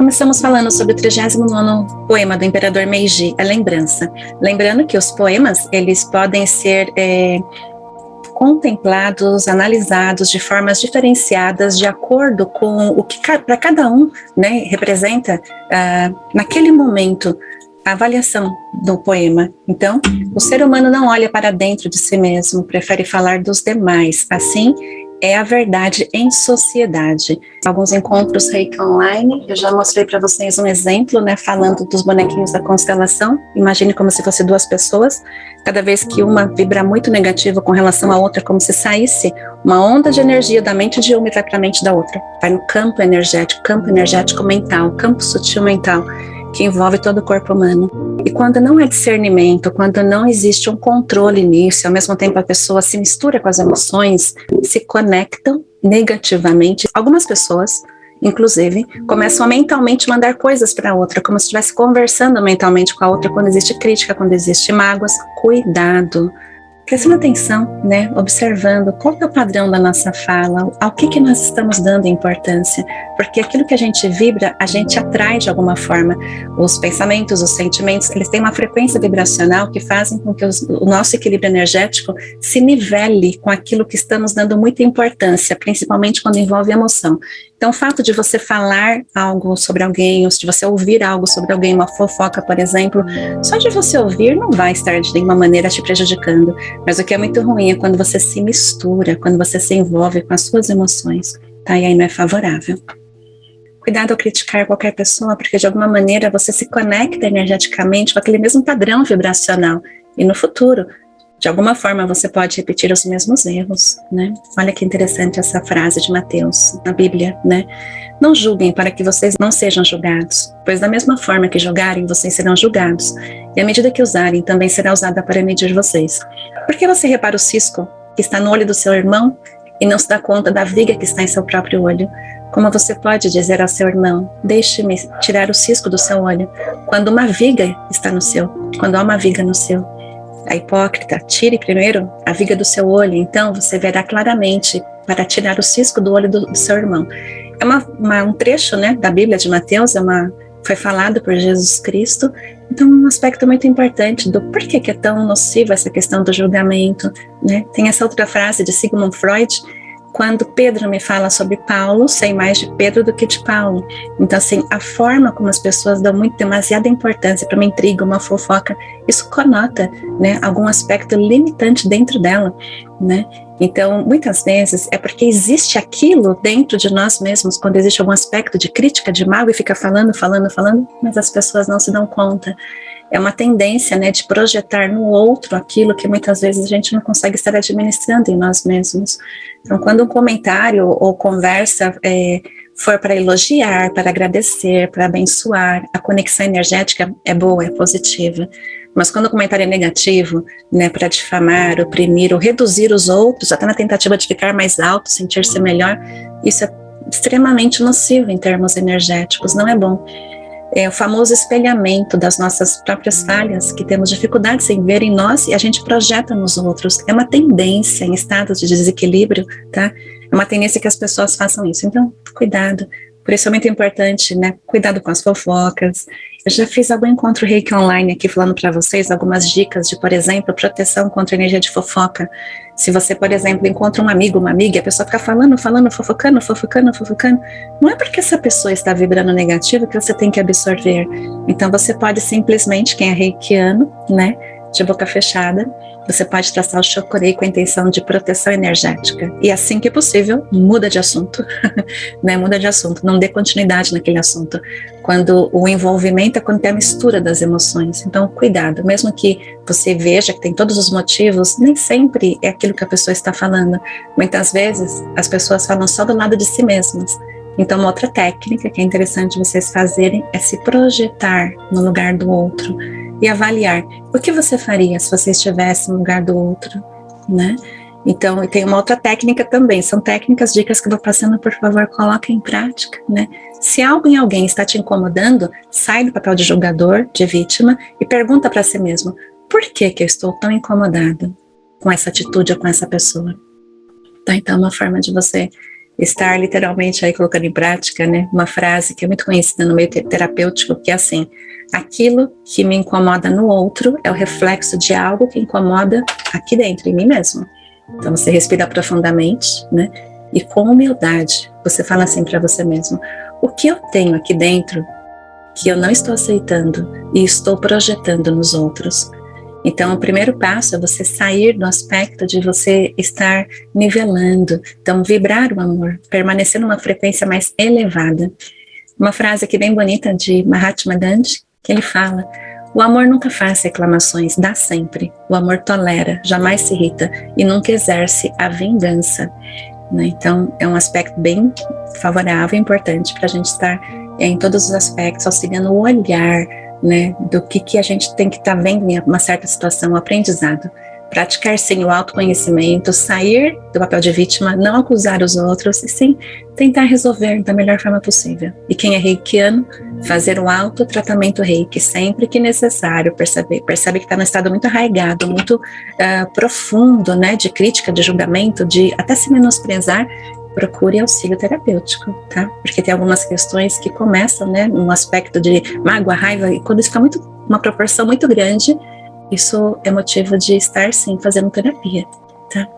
Começamos falando sobre o 39º poema do Imperador Meiji, a Lembrança. Lembrando que os poemas, eles podem ser contemplados, analisados de formas diferenciadas de acordo com o que para cada um, né, representa naquele momento a avaliação do poema. Então, o ser humano não olha para dentro de si mesmo, prefere falar dos demais. Assim, é a verdade em sociedade. Alguns encontros Reiki Online, eu já mostrei para vocês um exemplo, né, falando dos bonequinhos da constelação. Imagine como se fosse duas pessoas. Cada vez que uma vibra muito negativo com relação à outra, como se saísse uma onda de energia da mente de uma e vai para a mente da outra. Vai no campo energético mental, campo sutil mental, que envolve todo o corpo humano. E quando não é discernimento, quando não existe um controle nisso, ao mesmo tempo a pessoa se mistura com as emoções, se conectam negativamente. Algumas pessoas, inclusive, começam a mentalmente mandar coisas para a outra, como se estivesse conversando mentalmente com a outra quando existe crítica, quando existe mágoas. Cuidado! Prestando atenção, né, observando qual é o padrão da nossa fala, ao que nós estamos dando importância, porque aquilo que a gente vibra, a gente atrai de alguma forma. Os pensamentos, os sentimentos, eles têm uma frequência vibracional que fazem com que o nosso equilíbrio energético se nivele com aquilo que estamos dando muita importância, principalmente quando envolve emoção. Então, o fato de você falar algo sobre alguém, ou de você ouvir algo sobre alguém, uma fofoca, por exemplo, só de você ouvir não vai estar de nenhuma maneira te prejudicando. Mas o que é muito ruim é quando você se mistura, quando você se envolve com as suas emoções, tá? E aí não é favorável. Cuidado ao criticar qualquer pessoa, porque de alguma maneira você se conecta energeticamente com aquele mesmo padrão vibracional. E no futuro, de alguma forma, você pode repetir os mesmos erros, né? Olha que interessante essa frase de Mateus, na Bíblia, né? Não julguem para que vocês não sejam julgados, pois da mesma forma que julgarem, vocês serão julgados. E a medida que usarem também será usada para medir vocês. Por que você repara o cisco que está no olho do seu irmão e não se dá conta da viga que está em seu próprio olho? Como você pode dizer ao seu irmão, deixe-me tirar o cisco do seu olho, quando uma viga está no seu, quando há uma viga no seu? A hipócrita, tire primeiro a viga do seu olho, então você verá claramente para tirar o cisco do olho do seu irmão. É um trecho, né, da Bíblia de Mateus, foi falado por Jesus Cristo, então um aspecto muito importante do porquê que é tão nociva essa questão do julgamento, né? Tem essa outra frase de Sigmund Freud, quando Pedro me fala sobre Paulo, sei mais de Pedro do que de Paulo. Então, assim, a forma como as pessoas dão demasiada importância para uma intriga, uma fofoca, isso conota, né, algum aspecto limitante dentro dela, né? Então, muitas vezes é porque existe aquilo dentro de nós mesmos, quando existe algum aspecto de crítica, de mágoa, e fica falando, mas as pessoas não se dão conta. É uma tendência, né, de projetar no outro aquilo que muitas vezes a gente não consegue estar administrando em nós mesmos. Então, quando um comentário ou conversa for para elogiar, para agradecer, para abençoar, a conexão energética é boa, é positiva. Mas quando o comentário é negativo, né, para difamar, oprimir ou reduzir os outros, até na tentativa de ficar mais alto, sentir-se melhor, isso é extremamente nocivo em termos energéticos, não é bom. É o famoso espelhamento das nossas próprias falhas, que temos dificuldades em ver em nós e a gente projeta nos outros. É uma tendência em estados de desequilíbrio, tá? É uma tendência que as pessoas façam isso. Então, cuidado. Por isso é muito importante, né? Cuidado com as fofocas. Eu já fiz algum encontro Reiki Online aqui falando para vocês algumas dicas de, por exemplo, proteção contra energia de fofoca. Se você, por exemplo, encontra um amigo, uma amiga, e a pessoa fica falando, fofocando, não é porque essa pessoa está vibrando negativo que você tem que absorver. Então você pode simplesmente, quem é reikiano, né, de boca fechada, você pode traçar o chokurei com a intenção de proteção energética. E assim que possível, muda de assunto, né? Muda de assunto, não dê continuidade naquele assunto. Quando o envolvimento é quando tem a mistura das emoções. Então, cuidado, mesmo que você veja que tem todos os motivos, nem sempre é aquilo que a pessoa está falando. Muitas vezes, as pessoas falam só do lado de si mesmas. Então, uma outra técnica que é interessante vocês fazerem é se projetar no lugar do outro e avaliar o que você faria se você estivesse no lugar do outro, né? Então, e tem uma outra técnica também, são técnicas, dicas que eu vou passando, por favor, coloque em prática, né? Se algo em alguém está te incomodando, sai do papel de julgador, de vítima, e pergunta para si mesmo, por que eu estou tão incomodado com essa atitude ou com essa pessoa? Tá? Então, é uma forma de você estar literalmente aí colocando em prática, né, uma frase que é muito conhecida no meio terapêutico, que é assim: aquilo que me incomoda no outro é o reflexo de algo que incomoda aqui dentro, em mim mesmo. Então você respira profundamente, né, e com humildade você fala assim para você mesmo: o que eu tenho aqui dentro que eu não estou aceitando e estou projetando nos outros? Então, o primeiro passo é você sair do aspecto de você estar nivelando, então vibrar o amor, permanecer numa frequência mais elevada. Uma frase aqui bem bonita de Mahatma Gandhi, que ele fala: o amor nunca faz reclamações, dá sempre. O amor tolera, jamais se irrita e nunca exerce a vingança. Então, é um aspecto bem favorável e importante para a gente estar em todos os aspectos, auxiliando o olhar, né, do que a gente tem que estar vendo em uma certa situação, o aprendizado. Praticar sim o autoconhecimento, sair do papel de vítima, não acusar os outros, e sim tentar resolver da melhor forma possível. E quem é reikiano, fazer o autotratamento reiki sempre que necessário, percebe que está num estado muito arraigado, muito profundo, né, de crítica, de julgamento, de até se menosprezar. Procure auxílio terapêutico, tá? Porque tem algumas questões que começam, né, num aspecto de mágoa, raiva, e quando isso fica uma proporção muito grande, isso é motivo de estar, sim, fazendo terapia, tá?